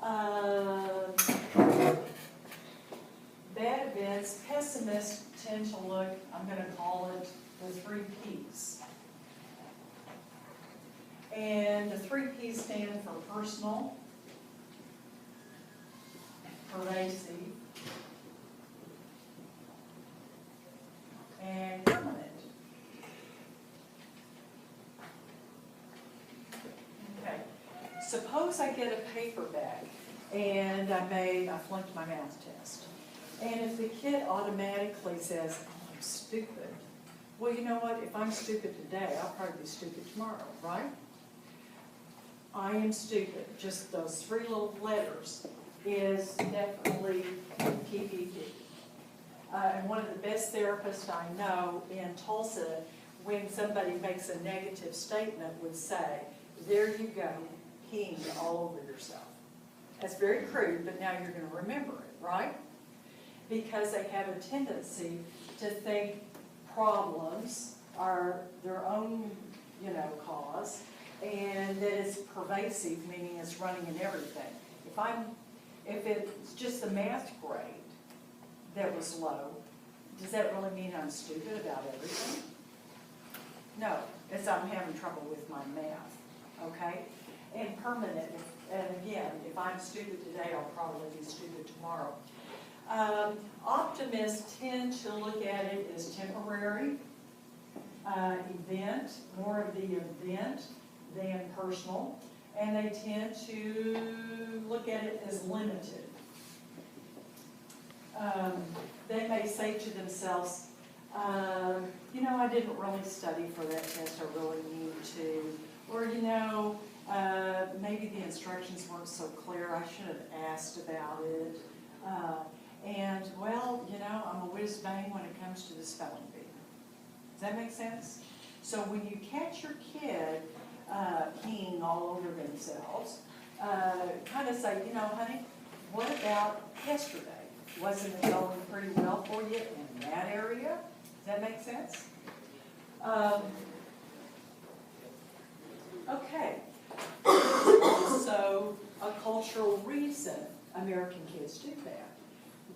Bad events, pessimists tend to look, I'm going to call it the 3 Ps. And the 3 Ps stand for personal, pervasive, and permanent. Okay, suppose I get a paper back and I flunked my math test. And if the kid automatically says, oh, I'm stupid, well, you know what? If I'm stupid today, I'll probably be stupid tomorrow, right? I am stupid. Just those 3 little letters is definitely PPP. And one of the best therapists I know in Tulsa, when somebody makes a negative statement, would say, there you go, peeing all over yourself. That's very crude, but now you're going to remember it, right? Because they have a tendency to think problems are their own, cause, and that it's pervasive, meaning it's running in everything. If it's just the math grade that was low, does that really mean I'm stupid about everything? No, it's I'm having trouble with my math, okay? And permanent, and again, if I'm stupid today, I'll probably be stupid tomorrow. Optimists tend to look at it as temporary, event, more of the event than personal, and they tend to look at it as limited. They may say to themselves, I didn't really study for that test, I really need to. Or, maybe the instructions weren't so clear, I should have asked about it. And, well, I'm a whiz-bang when it comes to the spelling bee. Does that make sense? So when you catch your kid peeing all over themselves, kind of say, honey, what about yesterday? Wasn't it going pretty well for you in that area? Does that make sense? Okay. Also, a cultural reason American kids do that.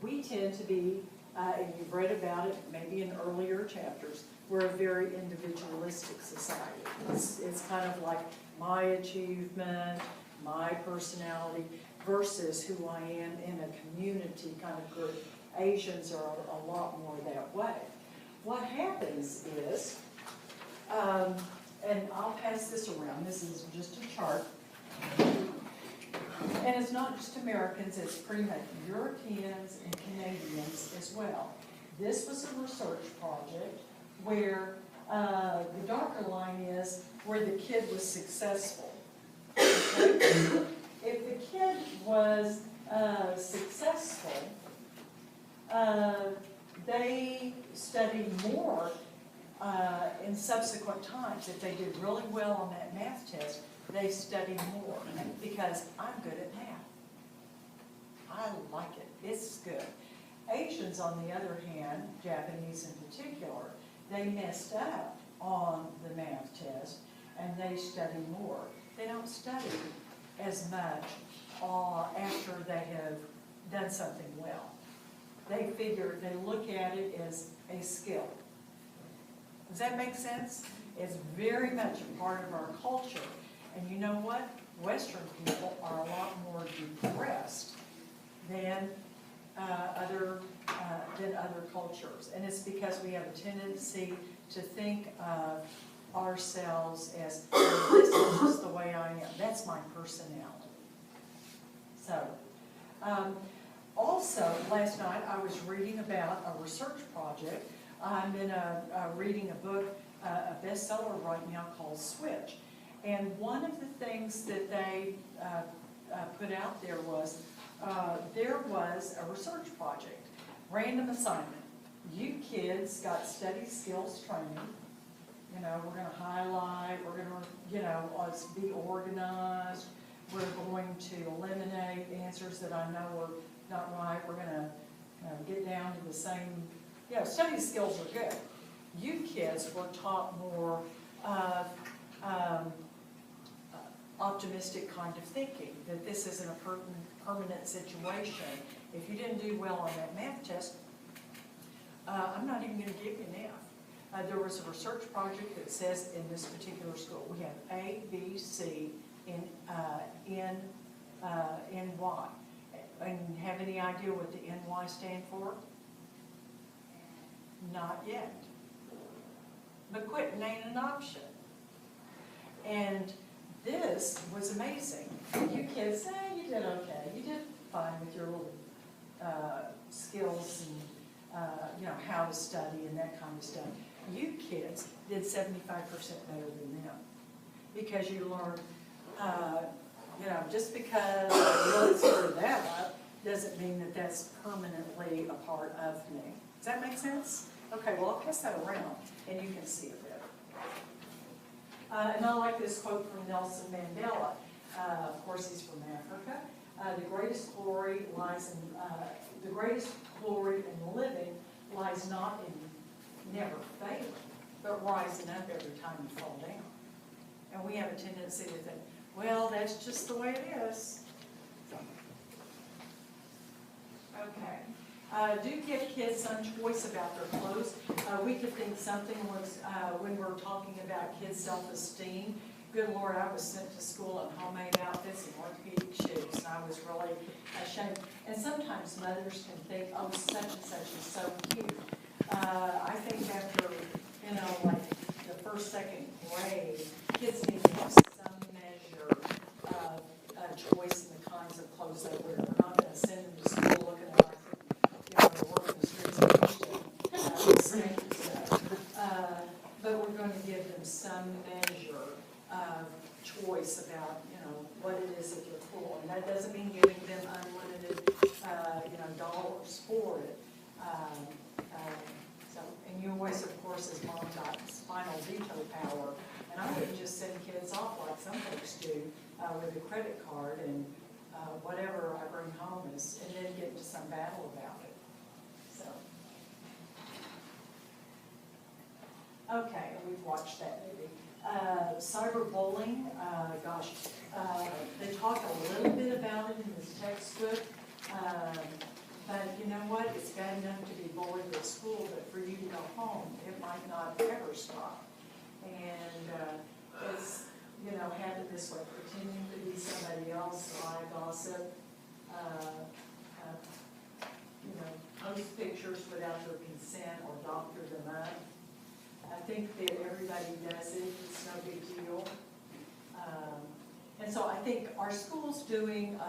We tend to be, and you've read about it maybe in earlier chapters, we're a very individualistic society. It's kind of like my achievement, my personality, versus who I am in a community kind of group. Asians are a lot more that way. What happens is, and I'll pass this around, this is just a chart, and it's not just Americans, it's pretty much Europeans and Canadians as well. This was a research project where the darker line is where the kid was successful. Okay? If the kid was successful, they studied more in subsequent times. If they did really well on that math test, they studied more because I'm good at math. I like it. It's good. Asians, on the other hand, Japanese in particular, they messed up on the math test and they study more. They don't study as much after they have done something well. They look at it as a skill. Does that make sense? It's very much a part of our culture. And you know what? Western people are a lot more depressed than other cultures. And it's because we have a tendency to think of ourselves as, this is just the way I am. That's my personality. So, also, last night I was reading about a research project. I'm in reading a book, a bestseller right now called Switch. And one of the things that they put out there was a research project, random assignment. You kids got study skills training. We're going to highlight, we're going to, be organized. We're going to eliminate answers that I know are not right. We're going to get down to the same, study skills are good. You kids were taught more of optimistic kind of thinking, that this isn't a permanent situation. If you didn't do well on that math test, I'm not even going to give you an F. There was a research project that says in this particular school, we have A, B, C, N, Y. And have any idea what the NY stand for? Not yet. But quitting ain't an option. And this was amazing. You kids, you did okay. You did fine with your little skills and how to study and that kind of stuff. You kids did 75% better than them because you learned, just because I really screwed that up doesn't mean that that's permanently a part of me. Does that make sense? Okay, well, I'll pass that around and you can see it better. And I like this quote from Nelson Mandela. Of course, he's from Africa. The greatest glory in living lies not in never failing, but rising up every time you fall down. And we have a tendency to think, well, that's just the way it is. Okay. Do give kids some choice about their clothes. We could think something was, when we're talking about kids' self-esteem, good Lord, I was sent to school in homemade outfits and orthopedic shoes, and I was really ashamed. And sometimes mothers can think, oh, such and such is so cute. I think after, like the first, second grade, kids need to have some measure of choice in the kinds of clothes they wear. We're not going to send them to school looking like, they're working the streets of Houston, but we're going to give them some measure of choice about, what it is that they're cool. And that doesn't mean giving them unlimited, dollars for it. And you always, of course, as mom, got spinal veto power. And I wouldn't just send kids off like some folks do with a credit card and whatever I bring home is, and then get into some battle about it. So, okay, and we've watched that movie. Cyberbullying, gosh, they talk a little bit about it in this textbook, but you know what? It's bad enough to be bullied at school, but for you to go home, it might not ever stop. And it's, happened this way, pretending to be somebody else, lie, gossip, post pictures without your consent or doctor them up. I think that everybody does it, it's no big deal. And so I think our school's doing,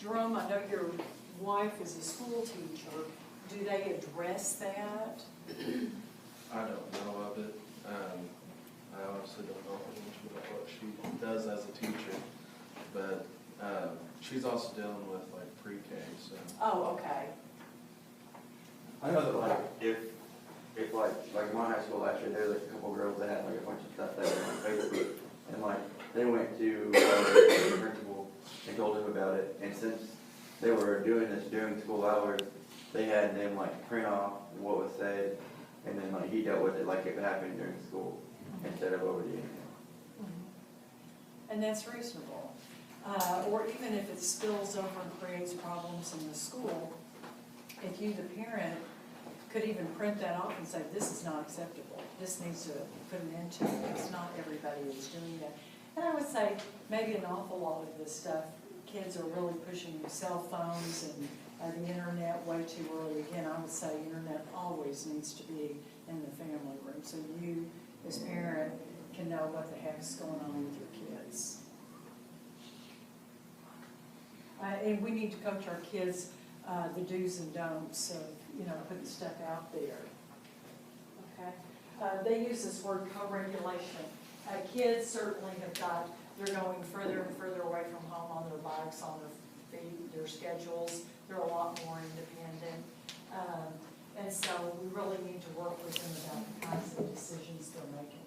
Jerome, I know your wife is a school teacher. Do they address that? I don't know of it. I honestly don't know much about what she does as a teacher, but she's also dealing with like pre-K, so. Oh, okay. I know that if like my high school last year, there was a couple girls that had like a bunch of stuff that was on Facebook, and they went to the principal and told him about it, and since they were doing this during school hours, they had them print off what was said, and then he dealt with it like it happened during school instead of over the internet. And that's reasonable. Or even if it spills over and creates problems in the school, if you, the parent, could even print that off and say, this is not acceptable. This needs to put an end to it, because not everybody is doing that. And I would say maybe an awful lot of this stuff, kids are really pushing cell phones and the internet way too early. Again, I would say internet always needs to be in the family room, so you, as parent, can know what the heck's going on with your kids. And we need to coach our kids the do's and don'ts of, putting stuff out there. Okay? They use this word co-regulation. Kids certainly they're going further and further away from home on their bikes, on their feet, their schedules. They're a lot more independent. And so we really need to work with them about the kinds of decisions they're making.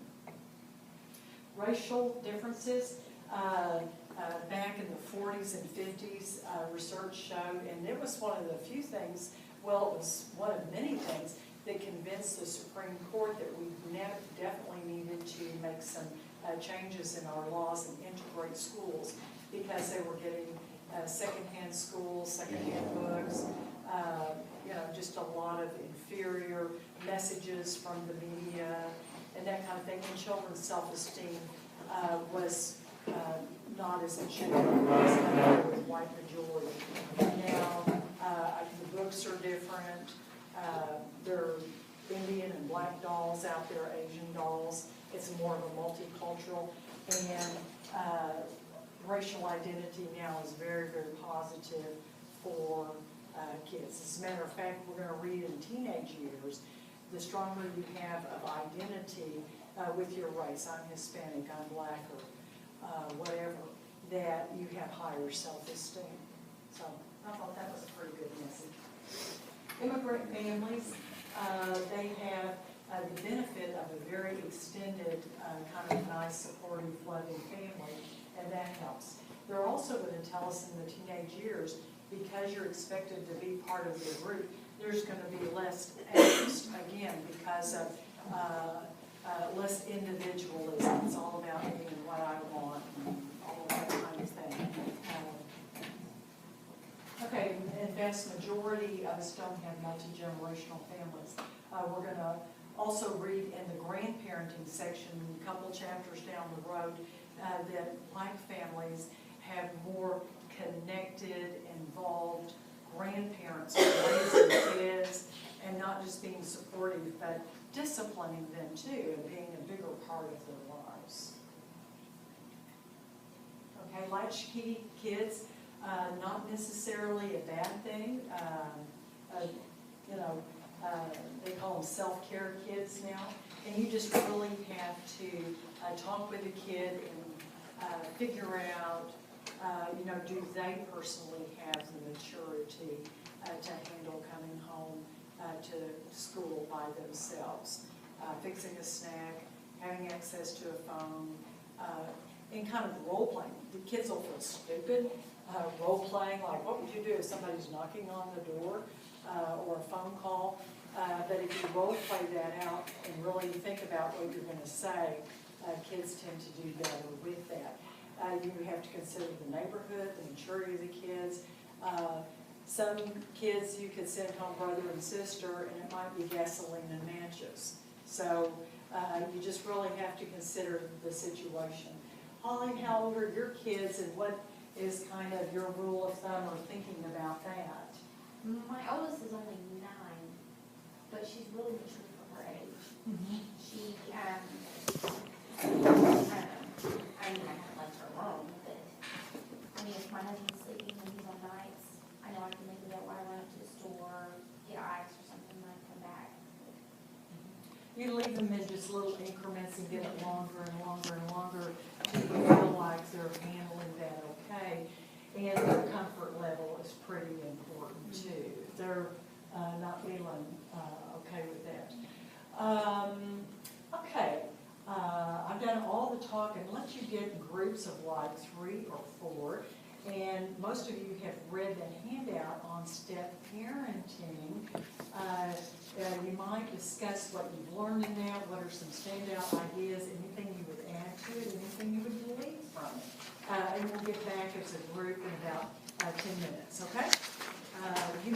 Racial differences. Back in the 40s and 50s, research showed, and it was one of the few things, well, it was one of many things that convinced the Supreme Court that we definitely needed to make some changes in our laws and integrate schools, because they were getting secondhand schools, secondhand books, just a lot of inferior messages from the media and that kind of thing. And children's self-esteem was not as it should be, with white majority. Now, the books are different. There are Indian and black dolls out there, Asian dolls. It's more of a multicultural, and racial identity now is very, very positive for kids. As a matter of fact, we're going to read in teenage years, the stronger you have of identity with your race, I'm Hispanic, I'm black, or whatever, that you have higher self-esteem. So I thought that was a pretty good message. Immigrant families, they have the benefit of a very extended, kind of nice, supportive, loving family, and that helps. They're also going to tell us in the teenage years, because you're expected to be part of the group, there's going to be less angst, again, because of less individualism. It's all about me and what I want, and all of that kind of thing. Okay, and vast majority of us don't have multi-generational families. We're going to also read in the grandparenting section, a couple chapters down the road, that black families have more connected, involved grandparents raising kids, and not just being supportive, but disciplining them too, and being a bigger part of their lives. Okay, latchkey kids, not necessarily a bad thing. They call them self-care kids now, and you just really have to talk with the kid and figure out, do they personally have the maturity to handle coming home to school by themselves, fixing a snack, having access to a phone, and kind of role-playing. The kids will feel stupid role-playing, like what would you do if somebody's knocking on the door or a phone call? But if you role-play that out and really think about what you're going to say, kids tend to do better with that. You have to consider the neighborhood, the maturity of the kids. Some kids you could send home brother and sister, and it might be gasoline and matches. So you just really have to consider the situation. Holly, how old are your kids, and what is kind of your rule of thumb or thinking about that? My oldest is only 9, but she's really mature for her age. Mm-hmm. She, I kind of left her alone, but, if my husband's sleeping when he's on nights, I know I can maybe that while I run up to the store, get ice or something, and I come back. You leave them in just little increments and get it longer and longer and longer till you feel like they're handling that okay. And their comfort level is pretty important too. If they're not feeling okay with that. Okay, I've done all the talking. Let you get in groups of like 3 or 4. And most of you have read the handout on step parenting. You might discuss what you've learned in that, what are some standout ideas, anything you would add to it, anything you would delete from it. And we'll get back as a group in about 10 minutes, okay? You